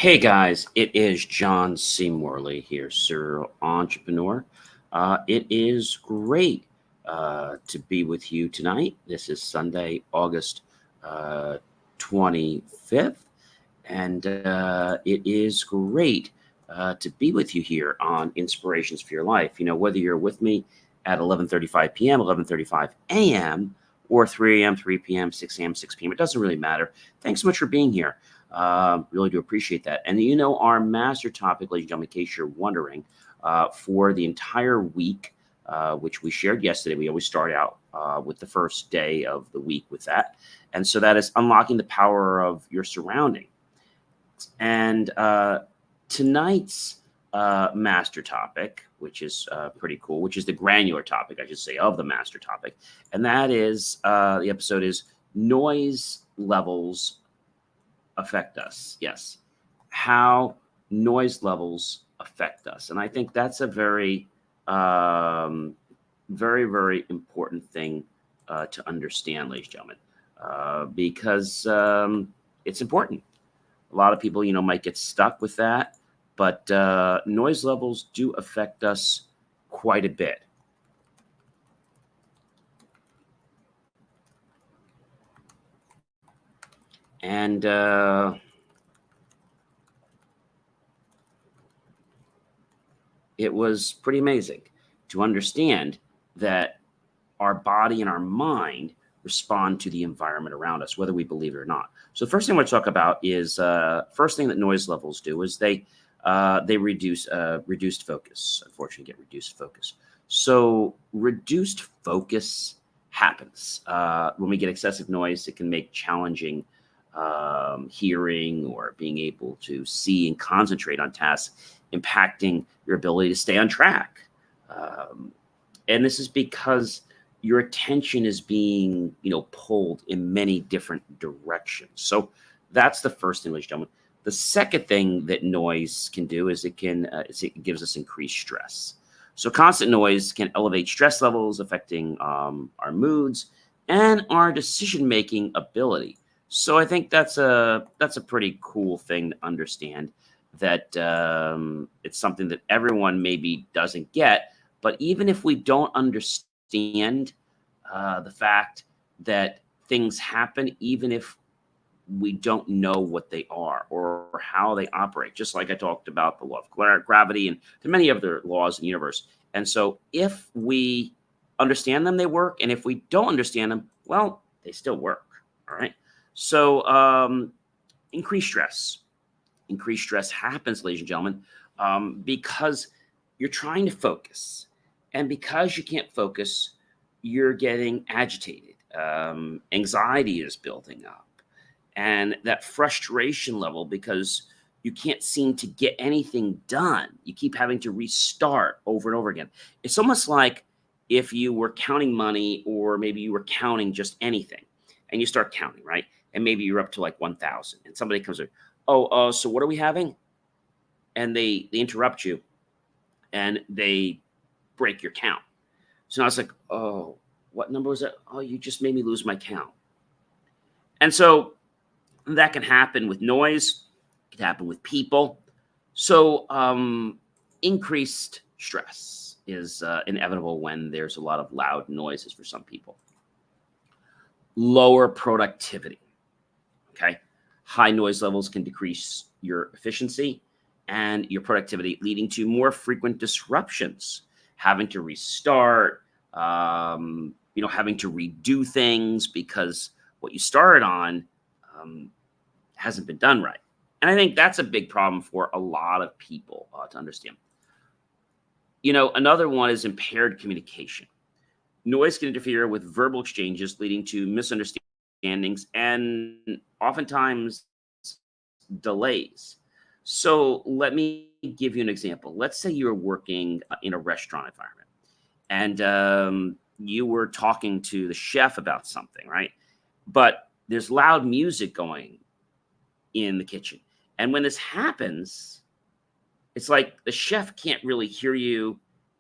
Hey guys, it is John C. Morley here, serial entrepreneur. It is great to be with you tonight. This is Sunday, August uh, 25th, and it is great to be with you here on Inspirations for Your Life. You know, whether you're with me at 11:35 p.m., 11:35 a.m., or 3 a.m., 3 p.m., 6 a.m., 6 p.m., it doesn't really matter. Thanks so much for being here. Really do appreciate that. And you know, our master topic, ladies and gentlemen, in case you're wondering, for the entire week, which we shared yesterday, we always start out with the first day of the week with that. And so that is unlocking the power of your surrounding. And tonight's master topic, which is pretty cool, which is the granular topic, I should say, of the master topic. And that is the episode is noise levels affect us. Yes. How noise levels affect us. And I think that's a very important thing to understand, ladies and gentlemen, because it's important. A lot of people, you know, might get stuck with that, but noise levels do affect us quite a bit. And it was pretty amazing to understand that our body and our mind respond to the environment around us, whether we believe it or not. So the first thing I want to talk about is first thing that noise levels do is they reduce reduced focus. Unfortunately, get reduced focus. So reduced focus happens when we get excessive noise. It can make challenging hearing or being able to see and concentrate on tasks, impacting your ability to stay on track. And this is because your attention is being, you know, pulled in many different directions. So that's the first thing, ladies and gentlemen. The second thing that noise can do is it gives us increased stress. So constant noise can elevate stress levels, affecting our moods and our decision-making ability. So I think that's a pretty cool thing to understand. That it's something that everyone maybe doesn't get, but even if we don't understand the fact that things happen, even if we don't know what they are or how they operate, just like I talked about the law of gravity and the many other laws in the universe. And so if we understand them, they work. And if we don't understand them, well, they still work. All right. So increased stress. Increased stress happens, ladies and gentlemen, because you're trying to focus. And because you can't focus, you're getting agitated. Anxiety is building up. And that frustration level, because you can't seem to get anything done. You keep having to restart over and over again. It's almost like if you were counting money, or maybe you were counting just anything, and you start counting, right? And maybe you're up to like 1,000, and somebody comes over, oh, so what are we having? And they interrupt you, and they break your count. So now it's like, oh, what number was that? Oh, you just made me lose my count. And so that can happen with noise. It can happen with people. So increased stress is inevitable when there's a lot of loud noises for some people. Lower productivity. Okay. High noise levels can decrease your efficiency and your productivity, leading to more frequent disruptions, having to restart, having to redo things because what you started on hasn't been done right. And I think that's a big problem for a lot of people to understand. You know, another one is impaired communication. Noise can interfere with verbal exchanges, leading to misunderstandings and oftentimes delays. So let me give you an example. Let's say you're working in a restaurant environment, and you were talking to the chef about something, right? But there's loud music going in the kitchen. And when this happens, it's like the chef can't really hear you,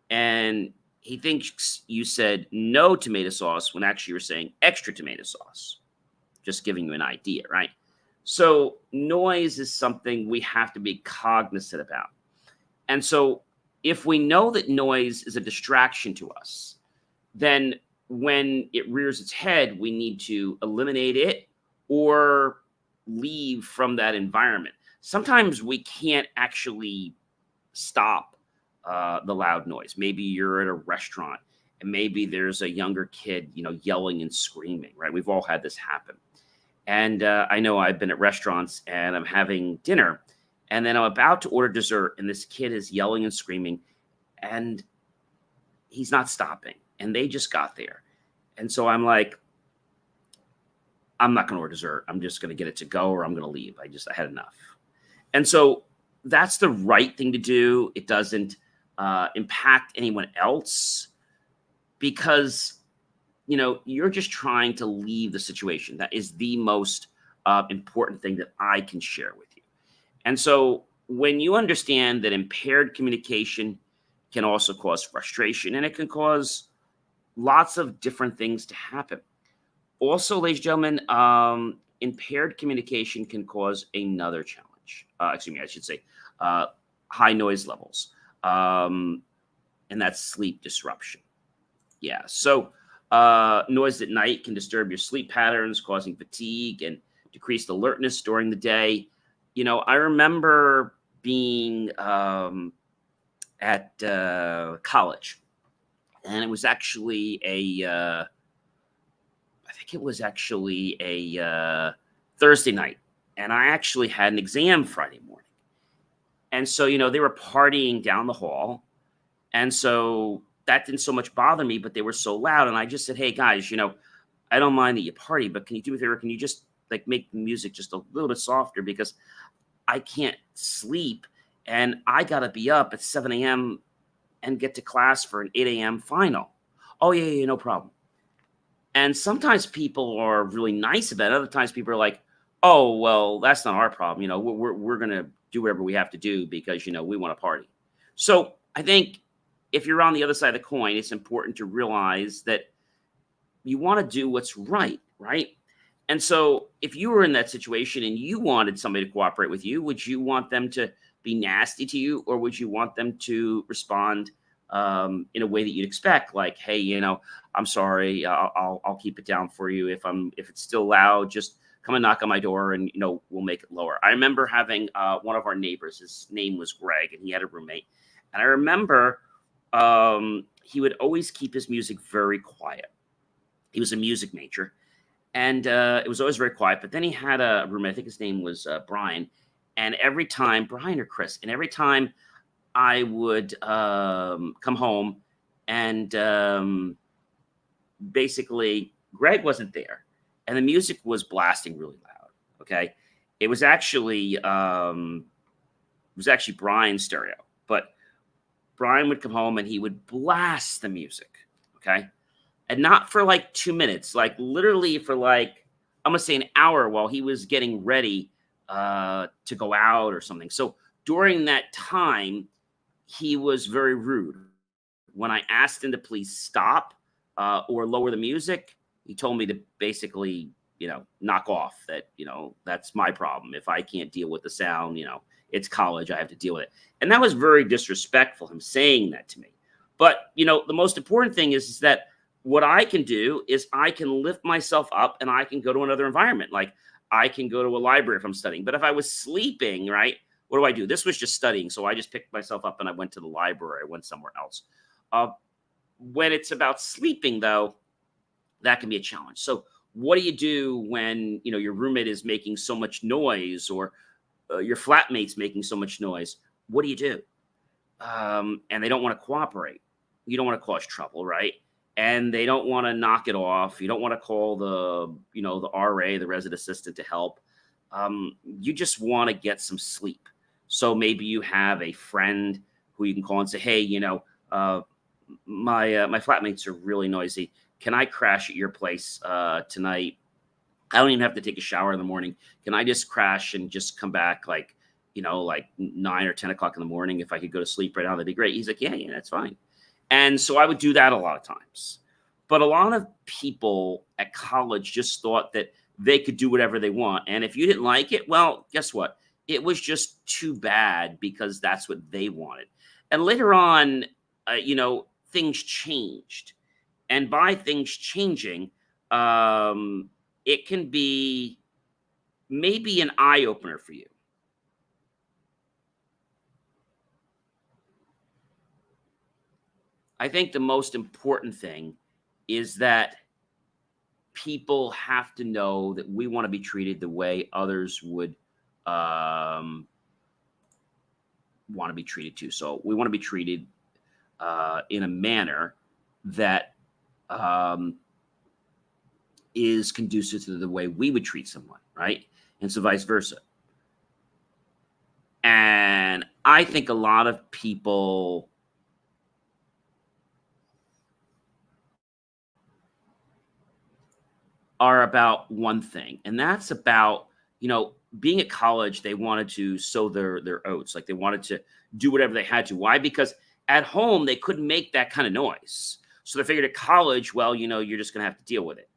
and he thinks you said no tomato sauce when actually you're saying extra tomato sauce. Just giving you an idea, right? So noise is something we have to be cognizant about. And so if we know that noise is a distraction to us, then when it rears its head, we need to eliminate it or leave from that environment. Sometimes we can't actually stop the loud noise. Maybe you're at a restaurant and maybe there's a younger kid, yelling and screaming, right? We've all had this happen. And I know I've been at restaurants and I'm having dinner and then I'm about to order dessert and this kid is yelling and screaming and he's not stopping. And they just got there. And so I'm like, I'm not going to order dessert. I'm just going to get it to go or I'm going to leave. I had enough. And so that's the right thing to do. It doesn't impact anyone else because, you're just trying to leave the situation. That is the most important thing that I can share with you. And so when you understand that impaired communication can also cause frustration and it can cause lots of different things to happen. Also, ladies and gentlemen, impaired communication can cause another challenge. Excuse me, I should say high noise levels, and that's sleep disruption. Yeah. So noise at night can disturb your sleep patterns, causing fatigue and decreased alertness during the day. I remember being at college, and it was actually I think it was actually a Thursday night, and I actually had an exam Friday morning. And so, they were partying down the hall. And so that didn't so much bother me, but they were so loud. And I just said, hey guys, I don't mind that you party, but can you do me a favor? Can you just like make the music just a little bit softer because I can't sleep and I got to be up at 7 a.m. and get to class for an 8 a.m. final. Oh, yeah, no problem. And sometimes people are really nice about it. Other times people are like, oh, well, that's not our problem. We're going to do whatever we have to do because, we want to party. So I think if you're on the other side of the coin, it's important to realize that you want to do what's right, right? And so if you were in that situation and you wanted somebody to cooperate with you, would you want them to be nasty to you or would you want them to respond in a way that you'd expect? Like, hey, I'm sorry, I'll keep it down for you. If it's still loud, just come and knock on my door and, we'll make it lower. I remember having one of our neighbors, his name was Greg, and he had a roommate. And I remember he would always keep his music very quiet. He was a music major. And it was always very quiet. But then he had a roommate, I think his name was Brian. And every time, Brian or Chris, and every time I would come home and basically Greg wasn't there. And the music was blasting really loud. Okay. It was actually Brian's stereo. But Brian would come home and he would blast the music. Okay. And not for like 2 minutes, like literally for like, I'm going to say an hour while he was getting ready to go out or something. So during that time, he was very rude. When I asked him to please stop or lower the music, he told me to basically, knock off, that, that's my problem. If I can't deal with the sound, it's college, I have to deal with it. And that was very disrespectful, him saying that to me. But, the most important thing is that what I can do is I can lift myself up and I can go to another environment. Like I can go to a library if I'm studying. But if I was sleeping, right, what do I do? This was just studying. So I just picked myself up and I went to the library. I went somewhere else. When it's about sleeping, though, that can be a challenge. So what do you do when, your roommate is making so much noise or your flatmate's making so much noise? What do you do? And they don't want to cooperate. You don't want to cause trouble, right? And they don't want to knock it off. You don't want to call the RA, the resident assistant, to help. You just want to get some sleep. So maybe you have a friend who you can call and say, hey, my flatmates are really noisy. Can I crash at your place tonight? I don't even have to take a shower in the morning. Can I just crash and just come back like 9 or 10 o'clock in the morning? If I could go to sleep right now, that'd be great. He's like, yeah, that's fine. And so I would do that a lot of times. But a lot of people at college just thought that they could do whatever they want. And if you didn't like it, well, guess what? It was just too bad because that's what they wanted. And later on, things changed. And by things changing, it can be maybe an eye opener for you. I think the most important thing is that people have to know that we want to be treated the way others would want to be treated too. So we want to be treated in a manner that is conducive to the way we would treat someone, right? And so vice versa. And I think a lot of people are about one thing, and that's about, being at college, they wanted to sow their oats. Like they wanted to do whatever they had to. Why? Because at home, they couldn't make that kind of noise. So they figured at college, well, you're just going to have to deal with it.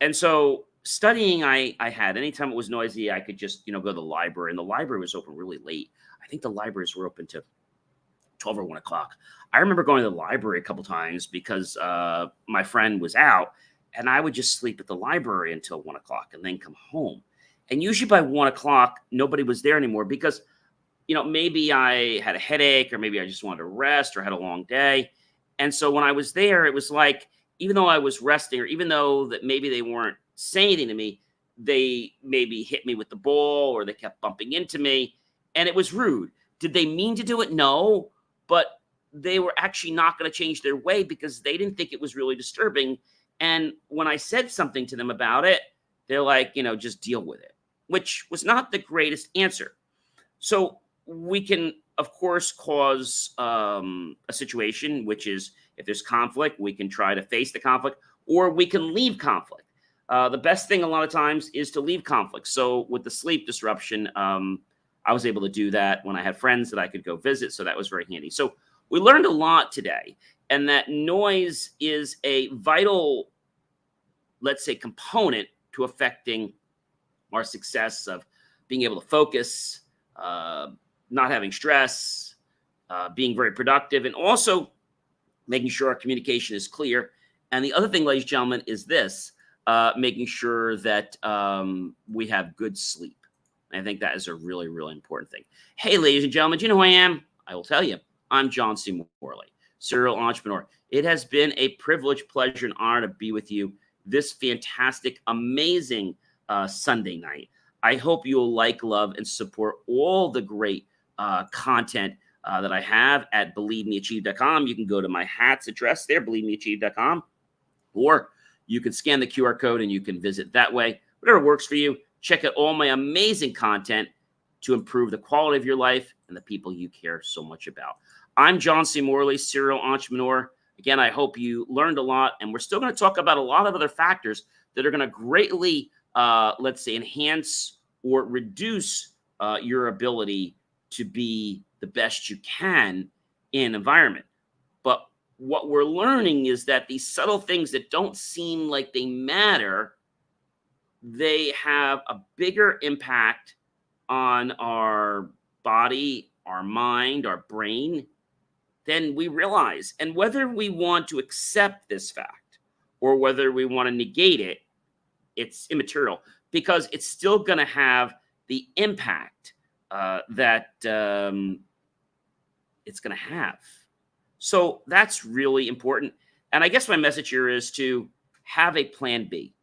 And so studying, I had, anytime it was noisy, I could just, go to the library, and the library was open really late. I think the libraries were open to 12 or 1 o'clock. I remember going to the library a couple times because my friend was out, and I would just sleep at the library until 1 o'clock and then come home. And usually by 1 o'clock, nobody was there anymore because, maybe I had a headache, or maybe I just wanted to rest, or had a long day. And so when I was there, it was like, even though I was resting, or even though that maybe they weren't saying anything to me, they maybe hit me with the ball, or they kept bumping into me. And it was rude. Did they mean to do it? No. But they were actually not going to change their way because they didn't think it was really disturbing. And when I said something to them about it, they're like, just deal with it, which was not the greatest answer. So we can, of course, cause a situation, which is, if there's conflict, we can try to face the conflict, or we can leave conflict. The best thing a lot of times is to leave conflict. So with the sleep disruption, I was able to do that when I had friends that I could go visit. So that was very handy. So we learned a lot today, and that noise is a vital, let's say, component to affecting our success of being able to focus, not having stress, being very productive, and also making sure our communication is clear. And the other thing, ladies and gentlemen, is this, making sure that we have good sleep. I think that is a really, really important thing. Hey, ladies and gentlemen, do you know who I am? I will tell you. I'm John C. Morley, serial entrepreneur. It has been a privilege, pleasure, and honor to be with you this fantastic, amazing Sunday night. I hope you'll like, love, and support all the great content that I have at believemeachieve.com. You can go to my hat's address there, believemeachieve.com, or you can scan the QR code and you can visit that way. Whatever works for you. Check out all my amazing content to improve the quality of your life and the people you care so much about. I'm John C. Morley, serial entrepreneur. Again, I hope you learned a lot, and we're still going to talk about a lot of other factors that are going to greatly, let's say, enhance or reduce your ability to be the best you can in environment. But what we're learning is that these subtle things that don't seem like they matter, they have a bigger impact on our body, our mind, our brain than we realize. And whether we want to accept this fact or whether we want to negate it, it's immaterial, because it's still going to have the impact that it's going to have. So that's really important. And I guess my message here is to have a plan B.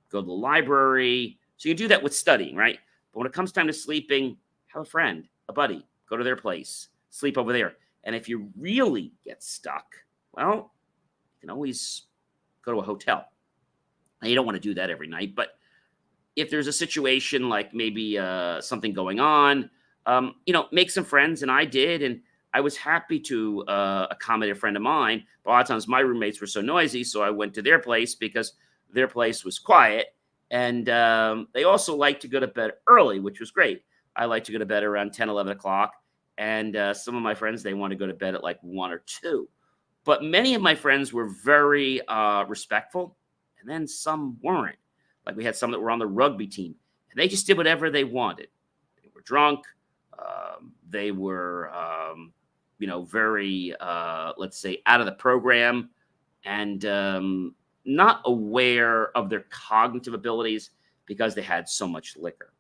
Go to the library. So you can do that with studying, right? But when it comes time to sleeping, have a friend, a buddy, go to their place, sleep over there. And if you really get stuck, well, you can always go to a hotel. Now, you don't want to do that every night, but if there's a situation like maybe something going on, make some friends. And I did, and I was happy to accommodate a friend of mine. But a lot of times my roommates were so noisy, so I went to their place because their place was quiet. And they also like to go to bed early, which was great. I like to go to bed around 10, 11 o'clock. And some of my friends, they want to go to bed at like 1 or 2. But many of my friends were very respectful, and then some weren't. Like we had some that were on the rugby team, and they just did whatever they wanted. They were drunk. They were, very, let's say, out of the program, and not aware of their cognitive abilities because they had so much liquor.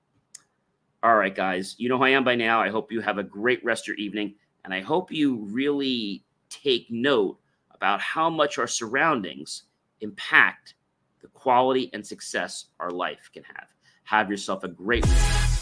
All right, guys, you know who I am by now. I hope you have a great rest of your evening, and I hope you really take note about how much our surroundings impact the quality and success our life can have. Have yourself a great week.